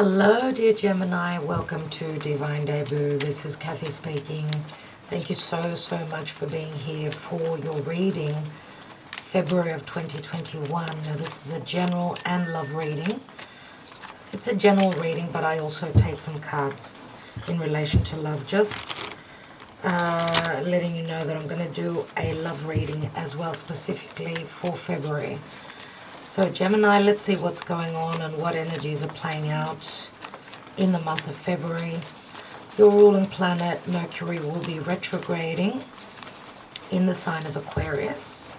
Hello dear Gemini, welcome to Divine Debut. This is Kathy speaking. Thank you so much for being here for your reading, February of 2021. Now this is a general and love reading. It's a general reading, but I also take some cards in relation to love. Just letting you know that I'm going to do a love reading as well, specifically for February. So Gemini, let's see what's going on and what energies are playing out in the month of February. Your ruling planet, Mercury, will be retrograding in the sign of Aquarius.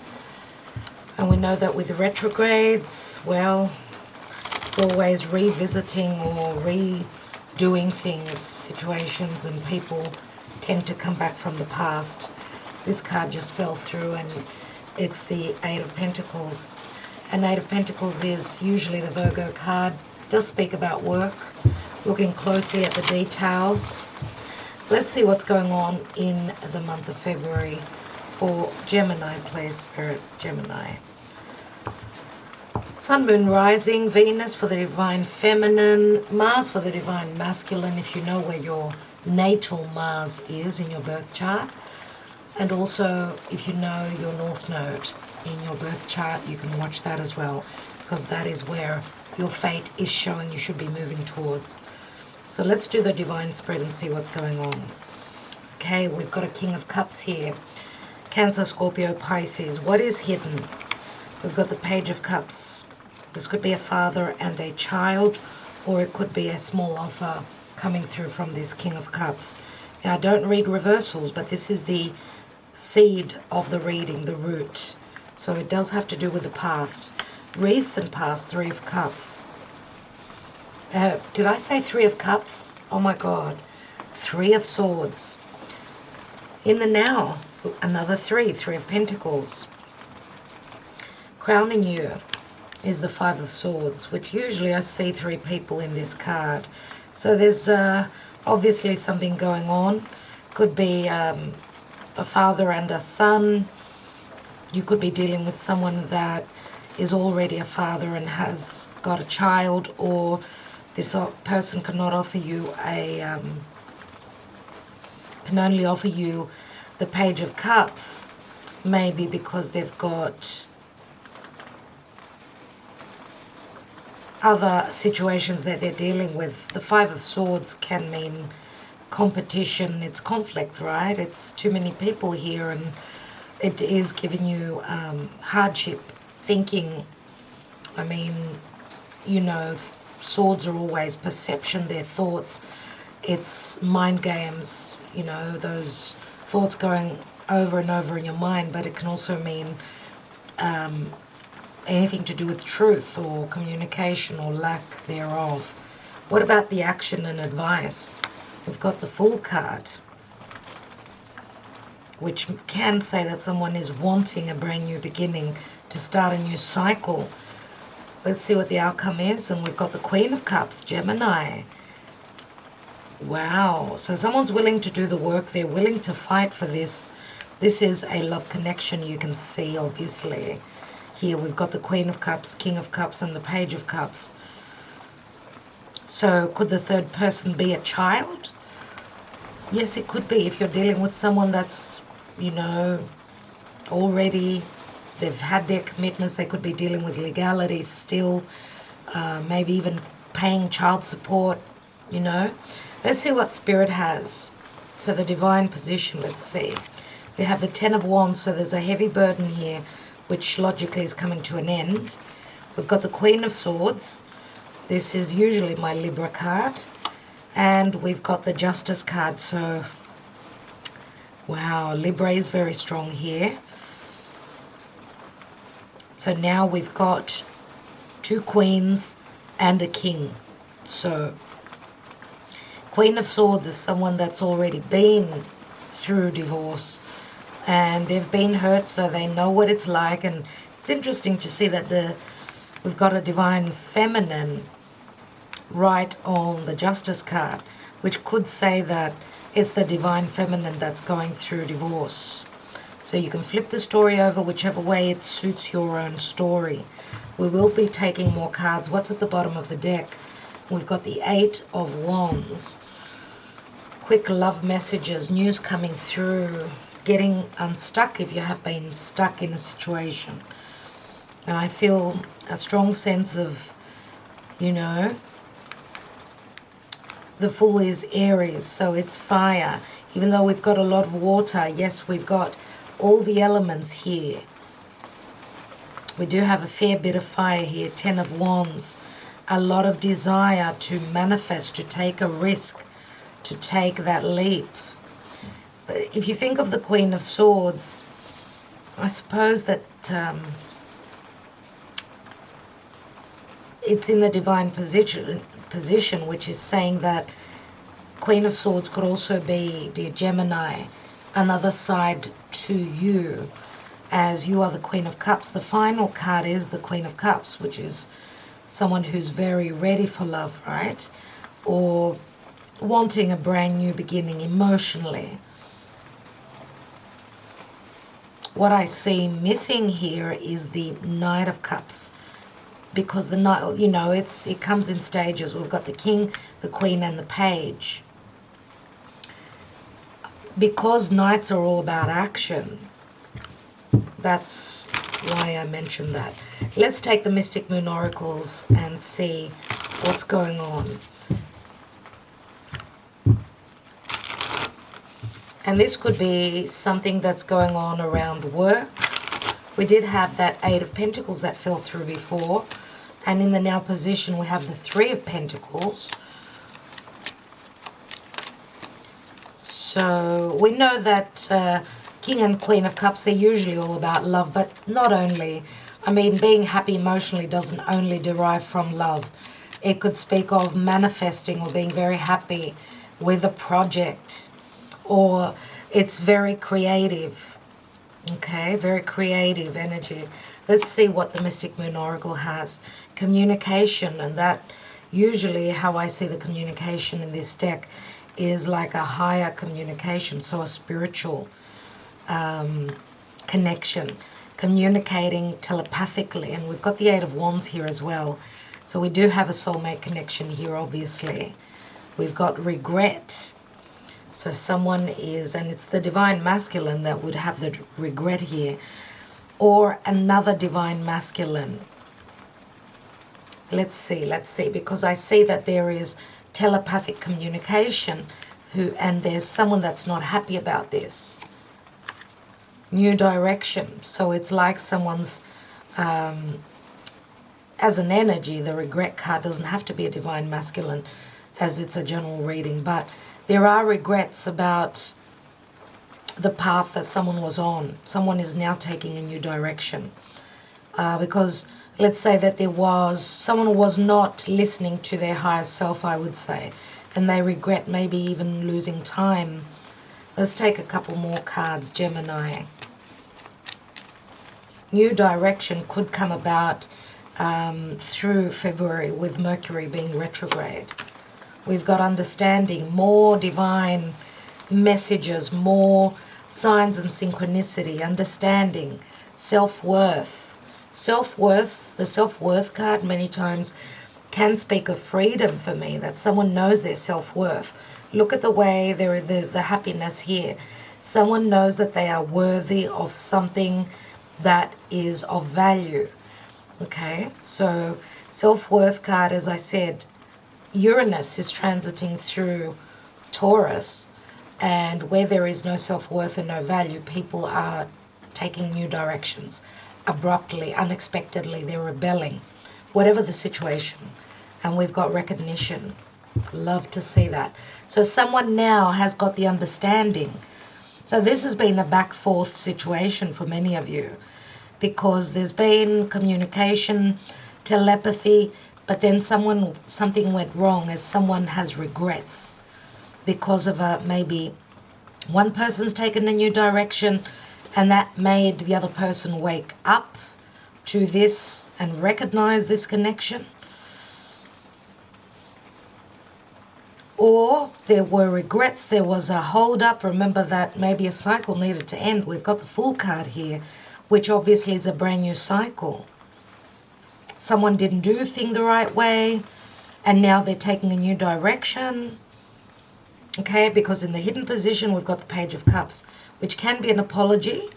And we know that with retrogrades, well, it's always revisiting or redoing things, situations, and people tend to come back from the past. This card just fell through and it's the Eight of Pentacles. And Eight of Pentacles is usually the Virgo card. Does speak about work, looking closely at the details. Let's see what's going on in the month of February for Gemini, please, Spirit, Gemini. Sun, Moon, Rising, Venus for the Divine Feminine, Mars for the Divine Masculine, if you know where your natal Mars is in your birth chart. And also, if you know your North Node in your birth chart, you can watch that as well, because that is where your fate is showing you should be moving towards. So let's do the divine spread and see what's going on. Okay, we've got a King of Cups here. Cancer, Scorpio, Pisces. What is hidden? We've got the Page of Cups. This could be a father and a child, or it could be a small offer coming through from this King of Cups. Now, I don't read reversals, but this is the seed of the reading, the root. So it does have to do with the past. Recent past, Three of Cups. Did I say Three of Cups? Oh my God. Three of Swords. In the now, another Three of Pentacles. Crowning you is the Five of Swords, which usually I see three people in this card. So there's obviously something going on. Could be a father and a son. You could be dealing with someone that is already a father and has got a child, or this person cannot offer you can only offer you the Page of Cups, maybe because they've got other situations that they're dealing with. The Five of Swords can mean competition, it's conflict, right? It's too many people here, and it is giving you hardship, thinking. I mean, you know, swords are always perception, they're thoughts. It's mind games, you know, those thoughts going over and over in your mind, but it can also mean anything to do with truth or communication or lack thereof. What about the action and advice? We've got the Fool card, which can say that someone is wanting a brand new beginning, to start a new cycle. Let's see what the outcome is. And we've got the Queen of Cups, Gemini. Wow. So someone's willing to do the work. They're willing to fight for this. This is a love connection, you can see, obviously. Here we've got the Queen of Cups, King of Cups, and the Page of Cups. So could the third person be a child? Yes, it could be. If you're dealing with someone that's, you know, already, they've had their commitments, they could be dealing with legalities still, maybe even paying child support, you know. Let's see what Spirit has. So the divine position, let's see. We have the Ten of Wands, so there's a heavy burden here, which logically is coming to an end. We've got the Queen of Swords. This is usually my Libra card. And we've got the Justice card. So, wow, Libra is very strong here. So now we've got two queens and a king. So, Queen of Swords is someone that's already been through divorce. And they've been hurt, so they know what it's like. And it's interesting to see that we've got a Divine Feminine right on the Justice card, which could say that it's the Divine Feminine that's going through divorce. So you can flip the story over whichever way it suits your own story. We will be taking more cards. What's at the bottom of the deck? We've got the Eight of Wands. Quick love messages, news coming through, getting unstuck if you have been stuck in a situation. And I feel a strong sense of, you know, the Fool is Aries, so it's fire. Even though we've got a lot of water, yes, we've got all the elements here. We do have a fair bit of fire here, 10 of Wands. A lot of desire to manifest, to take a risk, to take that leap. But if you think of the Queen of Swords, I suppose that it's in the divine position, which is saying that Queen of Swords could also be, dear Gemini, another side to you, as you are the Queen of Cups. The final card is the Queen of Cups, which is someone who's very ready for love, right? Or wanting a brand new beginning emotionally. What I see missing here is the Knight of Cups, because the Knight, you know, it comes in stages. We've got the King, the Queen, and the Page. Because Knights are all about action, that's why I mentioned that. Let's take the Mystic Moon Oracles and see what's going on. And this could be something that's going on around work. We did have that Eight of Pentacles that fell through before. And in the now position, we have the Three of Pentacles. So we know that King and Queen of Cups, they're usually all about love, but not only. I mean, being happy emotionally doesn't only derive from love. It could speak of manifesting or being very happy with a project. Or it's very creative, okay, very creative energy. Let's see what the Mystic Moon Oracle has. Communication, and that usually how I see the communication in this deck is like a higher communication, so a spiritual connection, communicating telepathically. And we've got the Eight of Wands here as well. So we do have a soulmate connection here, obviously. We've got regret. So someone is, and it's the divine masculine that would have the regret here, or another divine masculine. Let's see, because I see that there is telepathic communication, and there's someone that's not happy about this. New direction. So it's like someone's, as an energy, the regret card doesn't have to be a divine masculine, as it's a general reading, but there are regrets about the path that someone was on. Someone is now taking a new direction. Because let's say that someone was not listening to their higher self, I would say, and they regret maybe even losing time. Let's take a couple more cards, Gemini. New direction could come about through February with Mercury being retrograde. We've got understanding, more divine messages, more signs and synchronicity, understanding, self-worth. Self-worth, the self-worth card many times can speak of freedom for me, that someone knows their self-worth. Look at the way the happiness here. Someone knows that they are worthy of something that is of value. Okay, so self-worth card, as I said, Uranus is transiting through Taurus, and where there is no self-worth and no value, people are taking new directions. Abruptly, unexpectedly, they're rebelling, whatever the situation. And we've got recognition. Love to see that. So someone now has got the understanding. So this has been a back-forth situation for many of you, because there's been communication, telepathy, but then something went wrong, as someone has regrets because of maybe one person's taken a new direction, and that made the other person wake up to this and recognize this connection. Or there were regrets, there was a hold up. Remember that maybe a cycle needed to end. We've got the Fool card here, which obviously is a brand new cycle. Someone didn't do things the right way, and now they're taking a new direction. Okay, because in the hidden position, we've got the Page of Cups, which can be an apology,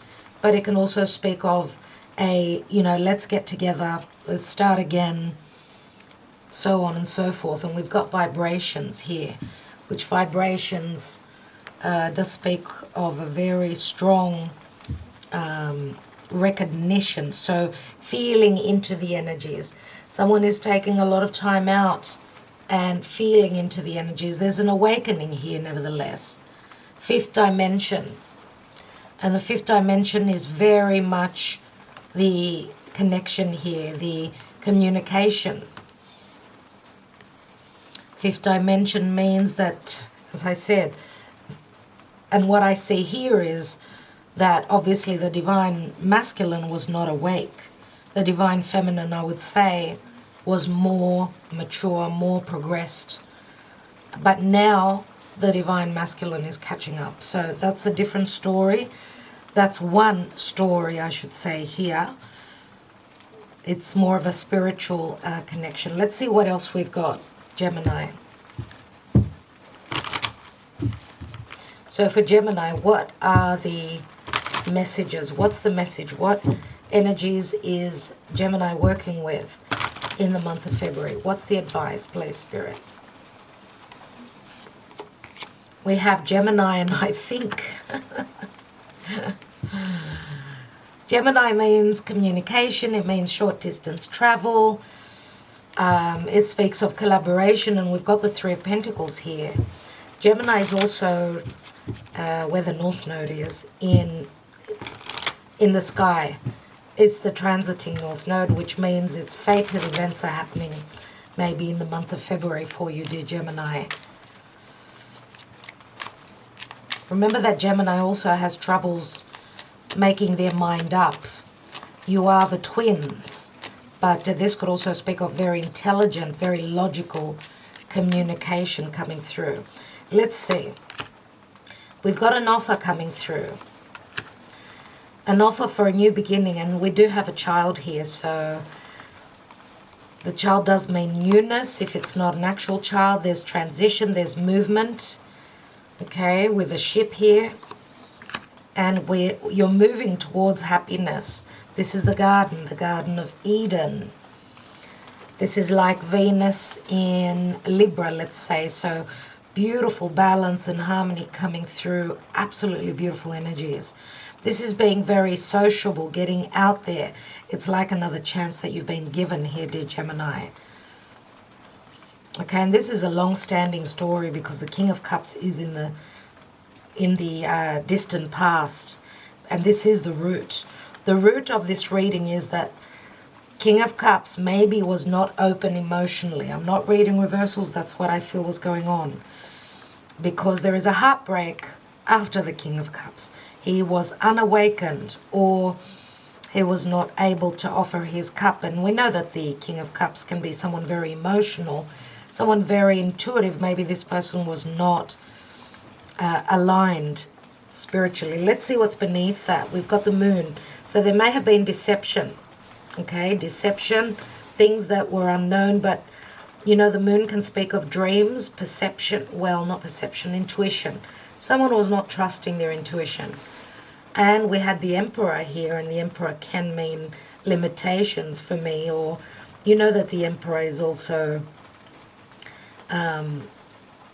but it can also speak of a, let's get together, let's start again, so on and so forth. And we've got vibrations here, which vibrations does speak of a very strong recognition. So feeling into the energies. Someone is taking a lot of time out and feeling into the energies. There's an awakening here, nevertheless. Fifth dimension. And the fifth dimension is very much the connection here, the communication. Fifth dimension means that, as I said, and what I see here is that obviously the divine masculine was not awake. The divine feminine, I would say, was more mature, more progressed. But now the divine masculine is catching up. So that's a different story. That's one story, I should say, here. It's more of a spiritual connection. Let's see what else we've got, Gemini. So for Gemini, what are the messages? What's the message? What energies is Gemini working with in the month of February? What's the advice, please, Spirit? We have Gemini, and I think Gemini means communication. It means short distance travel. It speaks of collaboration, and we've got the Three of Pentacles here. Gemini is also where the North Node is in the sky. It's the transiting North Node, which means its fated events are happening maybe in the month of February for you, dear Gemini. Remember that Gemini also has troubles making their mind up. You are the twins, but this could also speak of very intelligent, very logical communication coming through. Let's see. We've got an offer coming through. An offer for a new beginning, and we do have a child here, so the child does mean newness. If it's not an actual child, there's transition, there's movement, okay, with a ship here, and you're moving towards happiness. This is the Garden of Eden. This is like Venus in Libra, let's say, so beautiful balance and harmony coming through, absolutely beautiful energies. This is being very sociable, getting out there. It's like another chance that you've been given here, dear Gemini. Okay, and this is a long-standing story because the King of Cups is in the distant past, and this is the root. The root of this reading is that King of Cups maybe was not open emotionally. I'm not reading reversals, that's what I feel was going on. Because there is a heartbreak after the King of Cups. He was unawakened, or he was not able to offer his cup. And we know that the King of Cups can be someone very emotional, someone very intuitive. Maybe this person was not aligned spiritually. Let's see what's beneath that. We've got the Moon. So there may have been deception. Okay, deception, things that were unknown, but you know, the Moon can speak of dreams, perception, well, not perception, intuition. Someone was not trusting their intuition. And we had the Emperor here, and the Emperor can mean limitations for me, or you know that the Emperor is also an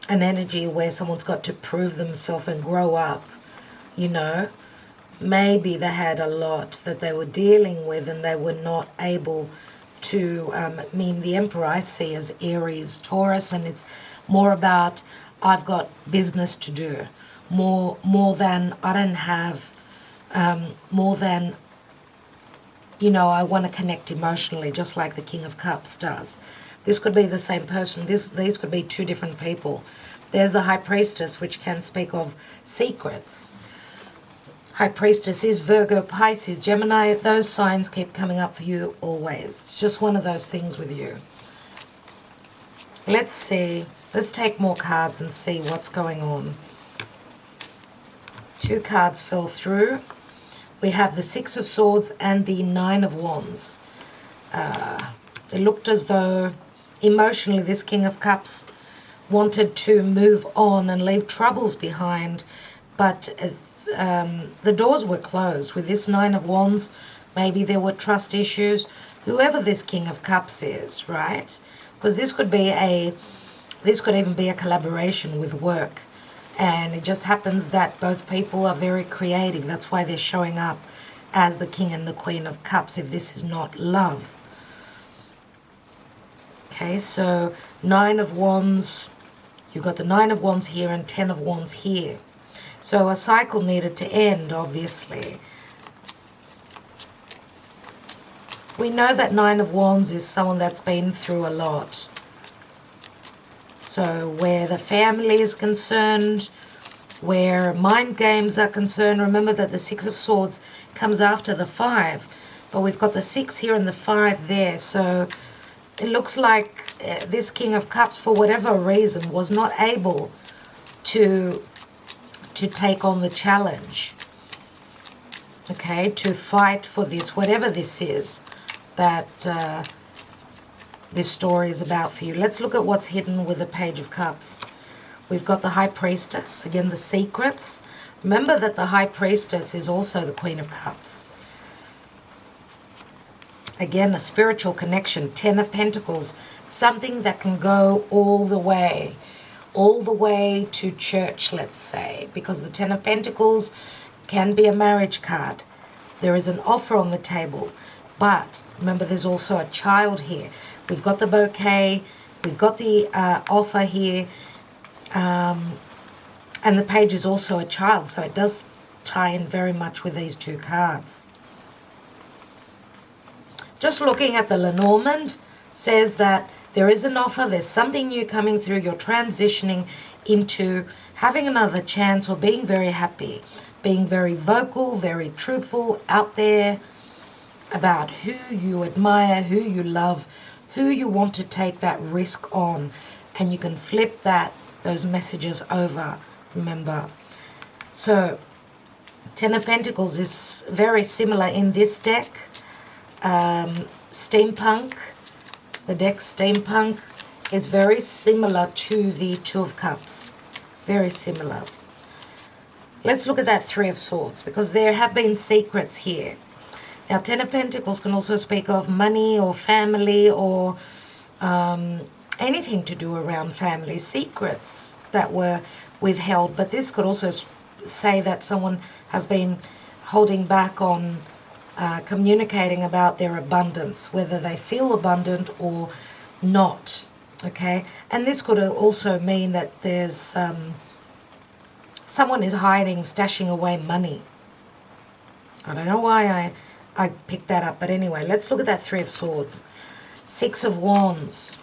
energy where someone's got to prove themselves and grow up, you know. Maybe they had a lot that they were dealing with and they were not able to, the Emperor I see as Aries, Taurus, and it's more about I've got business to do, more than I don't have, more than, you know, I want to connect emotionally, just like the King of Cups does. This could be the same person. These could be two different people. There's the High Priestess, which can speak of secrets. High Priestess is Virgo, Pisces, Gemini. Those signs keep coming up for you always. It's just one of those things with you. Let's see. Let's take more cards and see what's going on. 2 cards fell through. We have the 6 of Swords and the 9 of Wands. It looked as though Emotionally, this King of Cups wanted to move on and leave troubles behind, but the doors were closed. With this Nine of Wands, maybe there were trust issues. Whoever this King of Cups is, right? Because this could even be a collaboration with work. And it just happens that both people are very creative. That's why they're showing up as the King and the Queen of Cups if this is not love. Okay, so Nine of Wands, you've got the Nine of Wands here and 10 of Wands here. So a cycle needed to end, obviously. We know that Nine of Wands is someone that's been through a lot. So where the family is concerned, where mind games are concerned, remember that the Six of Swords comes after the 5. But we've got the 6 here and the 5 there. So it looks like this King of Cups, for whatever reason, was not able to take on the challenge. Okay, to fight for this, whatever this is that this story is about for you. Let's look at what's hidden with the Page of Cups. We've got the High Priestess, again the secrets. Remember that the High Priestess is also the Queen of Cups. Again, a spiritual connection, 10 of Pentacles, something that can go all the way to church, let's say, because the 10 of Pentacles can be a marriage card. There is an offer on the table, but remember there's also a child here. We've got the bouquet, we've got the offer here, and the page is also a child, so it does tie in very much with these two cards. Just looking at the Lenormand says that there is an offer, there's something new coming through, you're transitioning into having another chance or being very happy, being very vocal, very truthful out there about who you admire, who you love, who you want to take that risk on, and you can flip those messages over, remember. So 10 of Pentacles is very similar in this deck. Steampunk, the deck Steampunk is very similar to the Two of Cups, very similar. Let's look at that Three of Swords, because there have been secrets here. Now, 10 of Pentacles can also speak of money or family or anything to do around family, secrets that were withheld. But this could also say that someone has been holding back on communicating about their abundance, whether they feel abundant or not, okay? And this could also mean that there's someone is hiding, stashing away money. I don't know why I picked that up, but anyway, let's look at that Three of Swords. Six of Wands,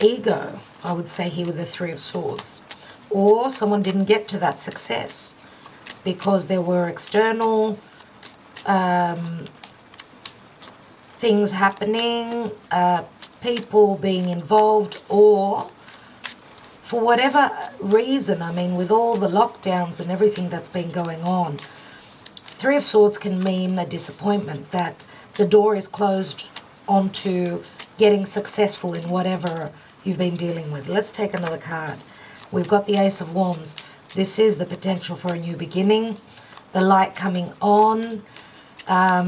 ego, I would say here with the Three of Swords. Or someone didn't get to that success because there were external things happening, people being involved, or for whatever reason, I mean, with all the lockdowns and everything that's been going on, Three of Swords can mean a disappointment, that the door is closed onto getting successful in whatever you've been dealing with. Let's take another card. We've got the Ace of Wands. This is the potential for a new beginning, the light coming on.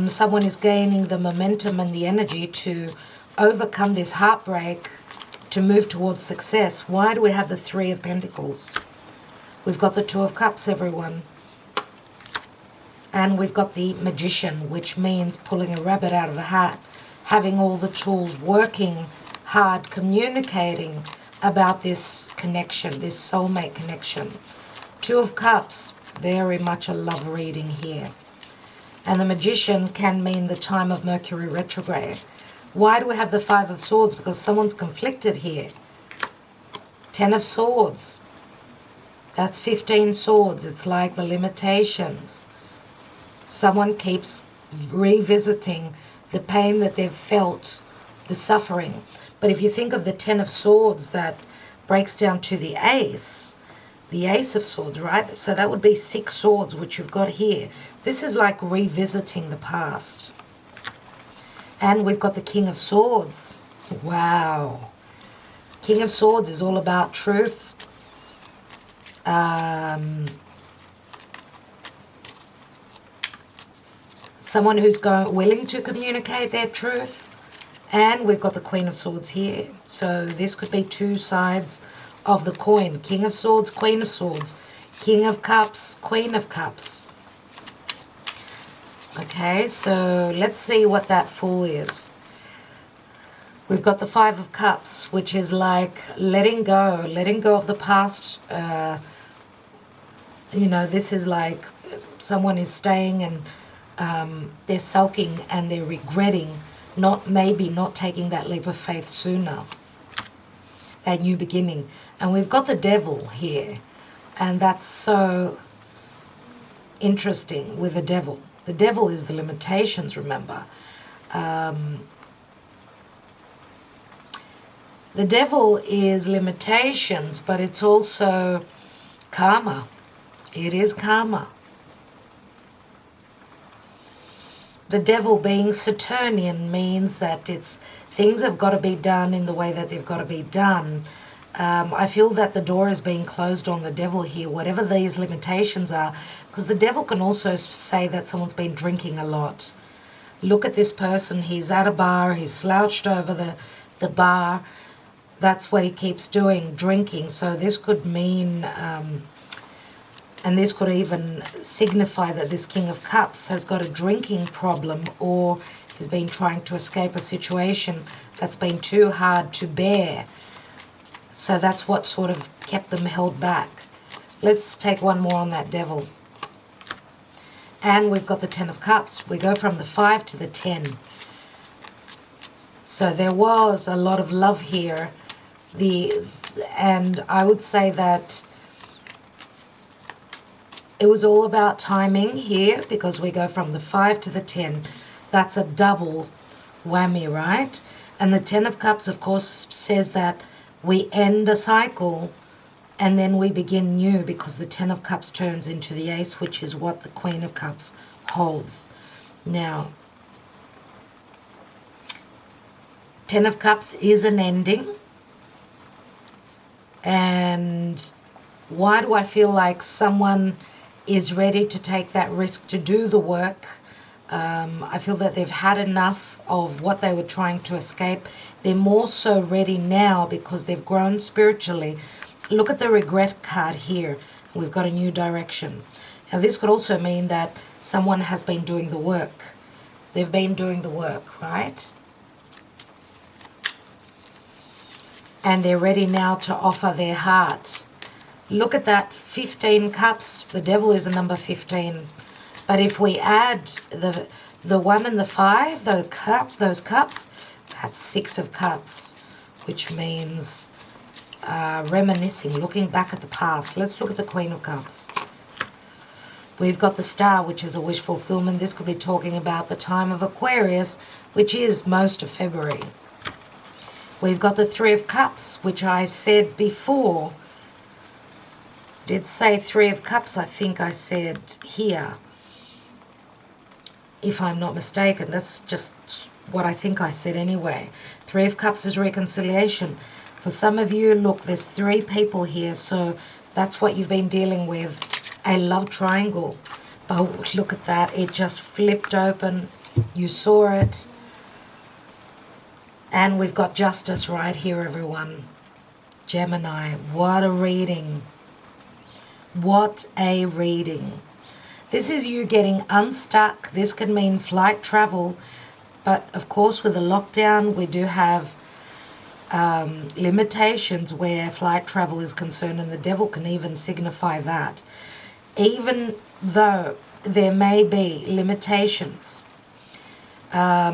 Someone is gaining the momentum and the energy to overcome this heartbreak, to move towards success. Why do we have the Three of Pentacles? We've got the Two of Cups, everyone. And we've got the Magician, which means pulling a rabbit out of a hat, having all the tools, working hard, communicating about this connection, this soulmate connection. Two of Cups, very much a love reading here. And the Magician can mean the time of Mercury retrograde. Why do we have the Five of Swords? Because someone's conflicted here. 10 of Swords. That's 15 swords. It's like the limitations. Someone keeps revisiting the pain that they've felt, the suffering. But if you think of the 10 of Swords, that breaks down to the Ace of Swords, right? So that would be 6 swords, which you've got here. This is like revisiting the past. And we've got the King of Swords. Wow. King of Swords is all about truth. Someone who's willing to communicate their truth. And we've got the Queen of Swords here. So this could be two sides of the coin. King of Swords, Queen of Swords. King of Cups, Queen of Cups. Okay, so let's see what that Fool is. We've got the Five of Cups, which is like letting go of the past. You know, this is like someone is staying and they're sulking and they're regretting maybe not taking that leap of faith sooner. A new beginning. And we've got the Devil here. And that's so interesting with the Devil. The Devil is the limitations, remember. The Devil is limitations, but it's also karma. It is karma. The Devil being Saturnian means that things have got to be done in the way that they've got to be done. I feel that the door is being closed on the Devil here, whatever these limitations are, because the Devil can also say that someone's been drinking a lot. Look at this person. He's at a bar. He's slouched over the bar. That's what he keeps doing, drinking. So this could mean, and this could even signify that this King of Cups has got a drinking problem, or has been trying to escape a situation that's been too hard to bear. So that's what sort of kept them held back. Let's take one more on that Devil. And we've got the Ten of Cups. We go from the 5 to the 10. So there was a lot of love here. And I would say that it was all about timing here, because we go from the 5 to the 10. That's a double whammy, right? And the Ten of Cups, of course, says that we end a cycle and then we begin new, because the Ten of Cups turns into the Ace, which is what the Queen of Cups holds. Now, Ten of Cups is an ending. And why do I feel like someone is ready to take that risk to do the work? I feel that they've had enough of what they were trying to escape. They're more so ready now because they've grown spiritually. Look at the regret card here. We've got a new direction. Now this could also mean that someone has been doing the work. They've been doing the work, right? And they're ready now to offer their heart. Look at that 15 cups. The Devil is a number 15. But if we add the 1 and the 5, those cups, that's 6 of cups, which means reminiscing, looking back at the past. Let's look at the Queen of Cups. We've got the Star, which is a wish fulfillment. This could be talking about the time of Aquarius, which is most of February. We've got the 3 of Cups, which I said before. Did say 3 of Cups, I think I said here. If I'm not mistaken, that's just what I think I said anyway. 3 of Cups is reconciliation. For some of you, look, there's 3 people here, so that's what you've been dealing with, a love triangle. But look at that, it just flipped open. You saw it. And we've got justice right here, everyone. Gemini, what a reading. What a reading. This is you getting unstuck. This can mean flight travel. But of course, with the lockdown, we do have limitations where flight travel is concerned, and the Devil can even signify that. Even though there may be limitations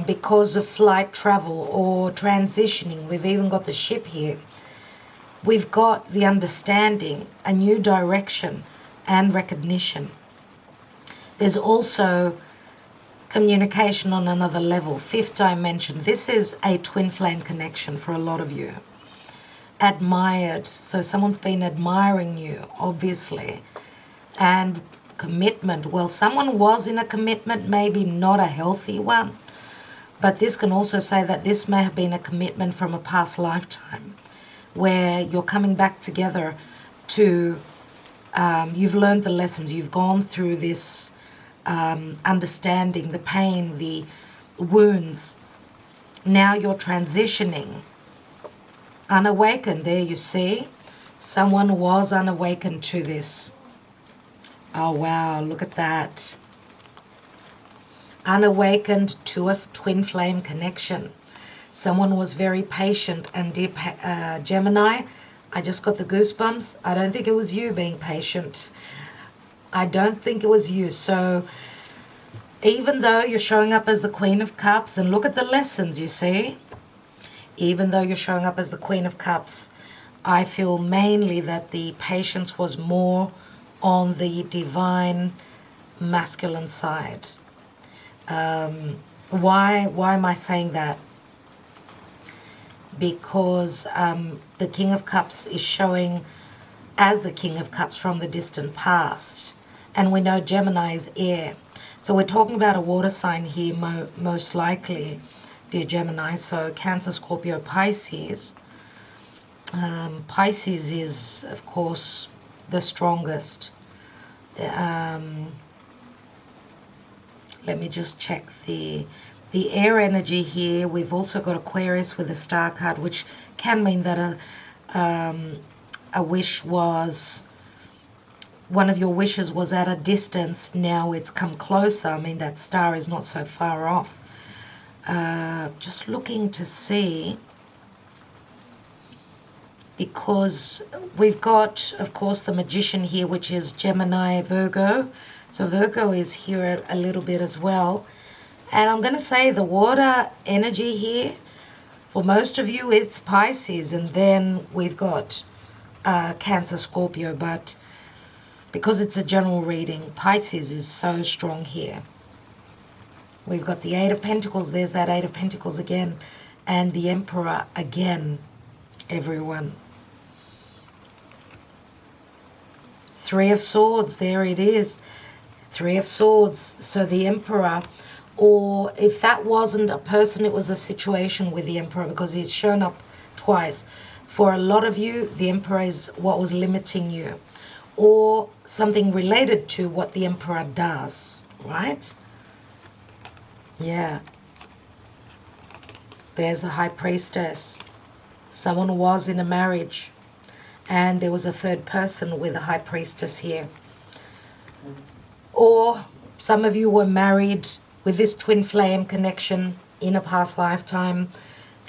because of flight travel or transitioning, we've even got the ship here. We've got the understanding, a new direction, and recognition. There's also communication on another level, 5th dimension. This is a twin flame connection for a lot of you. Admired, so someone's been admiring you, obviously. And commitment, well, someone was in a commitment, maybe not a healthy one, but this can also say that this may have been a commitment from a past lifetime. where you're coming back together to, you've learned the lessons, you've gone through this understanding, the pain, the wounds. Now you're transitioning. Unawakened, there you see. Someone was unawakened to this. Oh wow, look at that. Unawakened to a twin flame connection. Someone was very patient, and dear Gemini, I just got the goosebumps. I don't think it was you being patient. I don't think it was you. So even though you're showing up as the Queen of Cups, and look at the lessons, you see, even though you're showing up as the Queen of Cups, I feel mainly that the patience was more on the divine masculine side. Why am I saying that? Because the King of Cups is showing as the King of Cups from the distant past. And we know Gemini is air. So we're talking about a water sign here, most likely, dear Gemini. So Cancer, Scorpio, Pisces. Pisces is, of course, the strongest. Let me just check the air energy here. We've also got Aquarius with a star card, which can mean that a wish was, one of your wishes was at a distance. Now it's come closer. I mean, that star is not so far off. Just looking to see, because we've got, of course, the Magician here, which is Gemini, Virgo. So Virgo is here a little bit as well. And I'm going to say the water energy here, for most of you, it's Pisces. And then we've got Cancer, Scorpio. But because it's a general reading, Pisces is so strong here. We've got the Eight of Pentacles. There's that Eight of Pentacles again. And the Emperor again, everyone. Three of Swords, there it is. Three of Swords. So the Emperor, or if that wasn't a person, it was a situation with the Emperor, because he's shown up twice. For a lot of you, the Emperor is what was limiting you, or something related to what the Emperor does, right? Yeah. There's the High Priestess. Someone was in a marriage, and there was a third person with a High Priestess here. Or some of you were married with this twin flame connection in a past lifetime,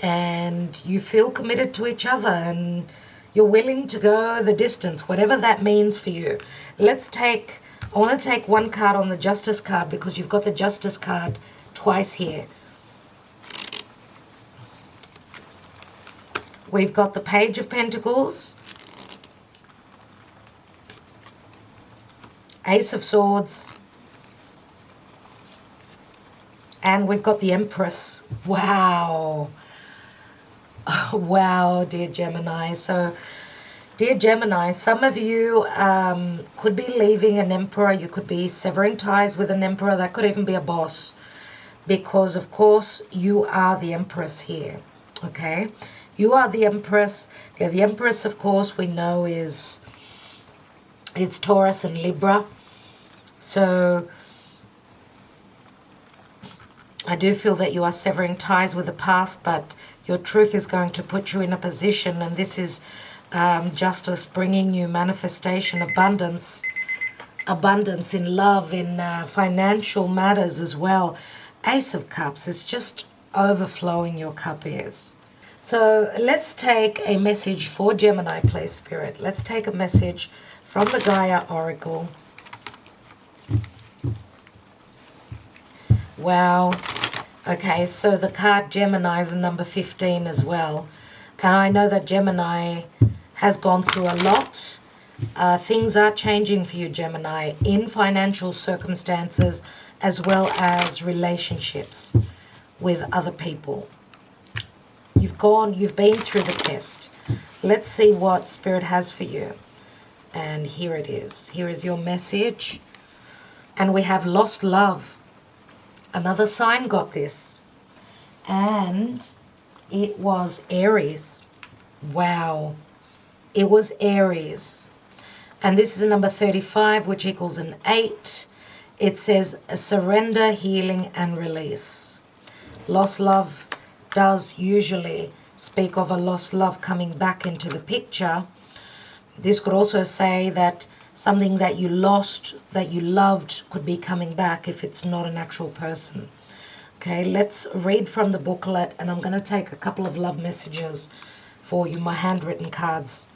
and you feel committed to each other, and you're willing to go the distance, whatever that means for you. I want to take one card on the Justice card, because you've got the Justice card twice here. We've got the Page of Pentacles, Ace of Swords, and we've got the Empress. Wow. Wow, dear Gemini. So, dear Gemini, some of you could be leaving an Emperor. You could be severing ties with an Emperor. That could even be a boss, because, of course, you are the Empress here, okay? You are the Empress. Yeah, the Empress, of course, we know it's Taurus and Libra. So I do feel that you are severing ties with the past, but your truth is going to put you in a position, and this is justice bringing you manifestation, abundance in love, in financial matters as well. Ace of Cups, it's just overflowing, your cup is. So let's take a message for Gemini, please, Spirit. Let's take a message from the Gaia Oracle. Wow. Okay, so the card Gemini is number 15 as well. And I know that Gemini has gone through a lot. Things are changing for you, Gemini, in financial circumstances as well as relationships with other people. You've been through the test. Let's see what Spirit has for you. And here it is. Here is your message. And we have lost love. Another sign got this. And it was Aries. Wow. It was Aries. And this is a number 35, which equals an 8. It says a surrender, healing, and release. Lost love does usually speak of a lost love coming back into the picture. This could also say that something that you lost, that you loved, could be coming back if it's not an actual person. Okay, let's read from the booklet, and I'm going to take a couple of love messages for you, my handwritten cards.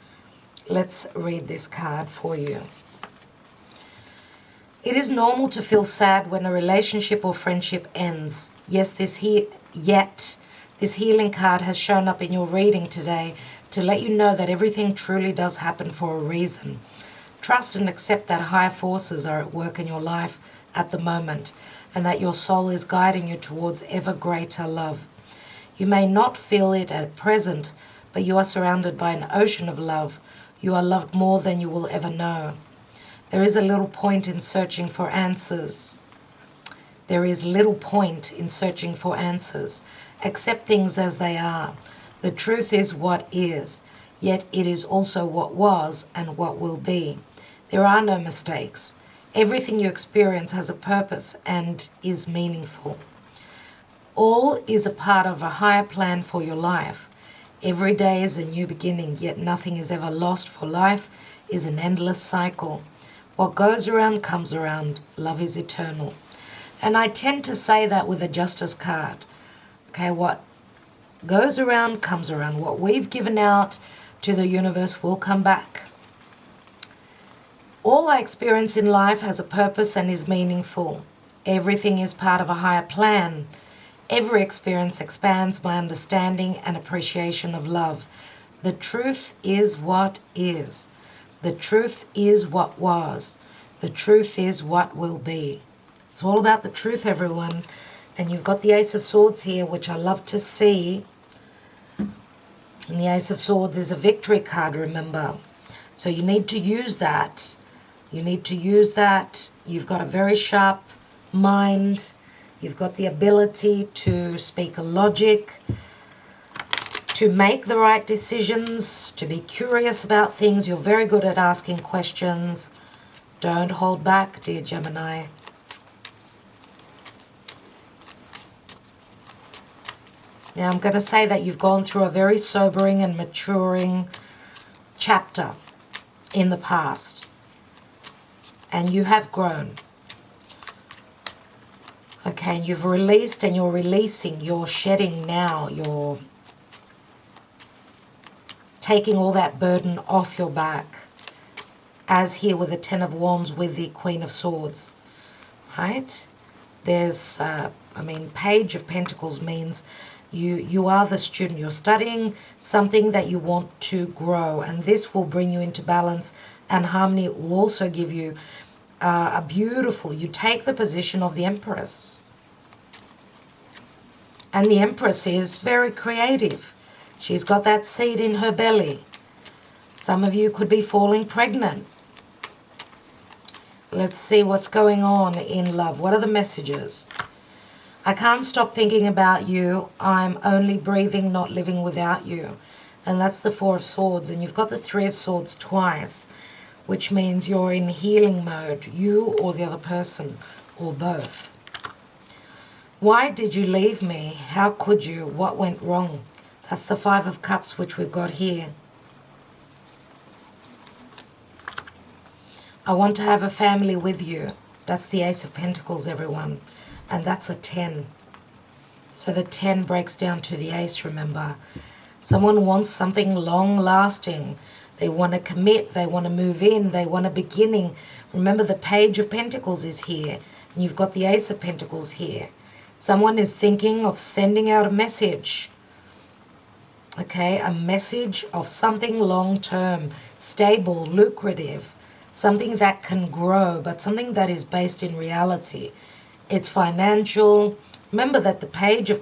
Let's read this card for you. It is normal to feel sad when a relationship or friendship ends. Yes, this healing card has shown up in your reading today to let you know that everything truly does happen for a reason. Trust and accept that higher forces are at work in your life at the moment, and that your soul is guiding you towards ever greater love. You may not feel it at present, but you are surrounded by an ocean of love. You are loved more than you will ever know. There is a little point in searching for answers. There is little point in searching for answers. Accept things as they are. The truth is what is, yet it is also what was and what will be. There are no mistakes. Everything you experience has a purpose and is meaningful. All is a part of a higher plan for your life. Every day is a new beginning, yet nothing is ever lost, for life is an endless cycle. What goes around comes around. Love is eternal. And I tend to say that with a Justice card. Okay, what goes around comes around. What we've given out to the universe will come back. All I experience in life has a purpose and is meaningful. Everything is part of a higher plan. Every experience expands my understanding and appreciation of love. The truth is what is. The truth is what was. The truth is what will be. It's all about the truth, everyone. And you've got the Ace of Swords here, which I love to see. And the Ace of Swords is a victory card, remember. So you need to use that. You need to use that. You've got a very sharp mind. You've got the ability to speak logic, to make the right decisions, to be curious about things. You're very good at asking questions. Don't hold back, dear Gemini. Now, I'm going to say that you've gone through a very sobering and maturing chapter in the past. And you have grown. Okay, and you've released and you're releasing, you're shedding now, you're taking all that burden off your back, as here with the Ten of Wands with the Queen of Swords, right? There's, Page of Pentacles means you are the student. You're studying something that you want to grow, and this will bring you into balance and harmony. It will also give you you take the position of the Empress. And the Empress is very creative. She's got that seed in her belly. Some of you could be falling pregnant. Let's see what's going on in love. What are the messages? I can't stop thinking about you. I'm only breathing, not living without you. And that's the Four of Swords. And you've got the Three of Swords twice, which means you're in healing mode, you or the other person, or both. Why did you leave me? How could you? What went wrong? That's the Five of Cups, which we've got here. I want to have a family with you. That's the Ace of Pentacles, everyone. And that's a 10. So the 10 breaks down to the Ace, remember. Someone wants something long-lasting. They want to commit. They want to move in. They want a beginning. Remember, the Page of Pentacles is here. And you've got the Ace of Pentacles here. Someone is thinking of sending out a message. Okay, a message of something long-term, stable, lucrative. Something that can grow, but something that is based in reality. It's financial. Remember that the Page of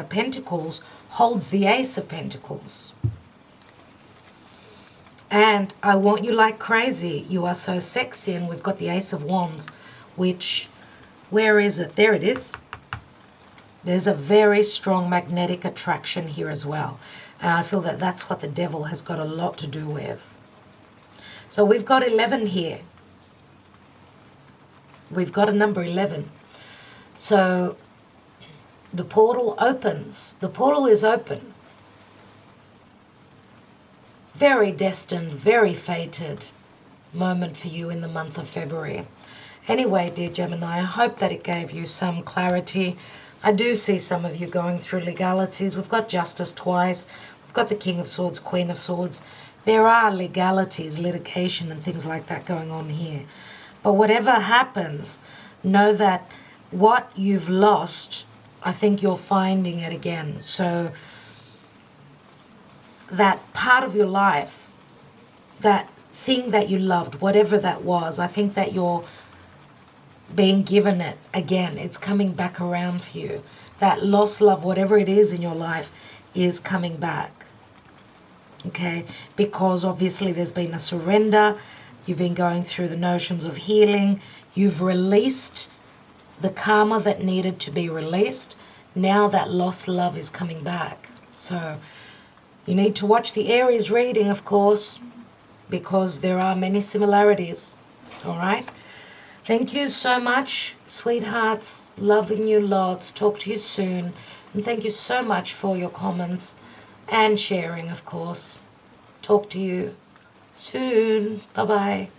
Pentacles holds the Ace of Pentacles. And I want you like crazy. You are so sexy. And we've got the Ace of Wands, which, where is it? There it is. There's a very strong magnetic attraction here as well. And I feel that that's what the devil has got a lot to do with. So we've got 11 here. We've got a number 11. So the portal opens. The portal is open. Very destined, very fated moment for you in the month of February. Anyway, dear Gemini, I hope that it gave you some clarity. I do see some of you going through legalities. We've got Justice twice. We've got the King of Swords, Queen of Swords. There are legalities, litigation and things like that going on here. But whatever happens, know that what you've lost, I think you're finding it again. So that part of your life, that thing that you loved, whatever that was, I think that you're being given it again. It's coming back around for you. That lost love, whatever it is in your life, is coming back. Okay? Because obviously there's been a surrender. You've been going through the notions of healing. You've released the karma that needed to be released. Now that lost love is coming back. So you need to watch the Aries reading, of course, because there are many similarities. All right? Thank you so much, sweethearts. Loving you lots. Talk to you soon. And thank you so much for your comments and sharing, of course. Talk to you soon. Bye-bye.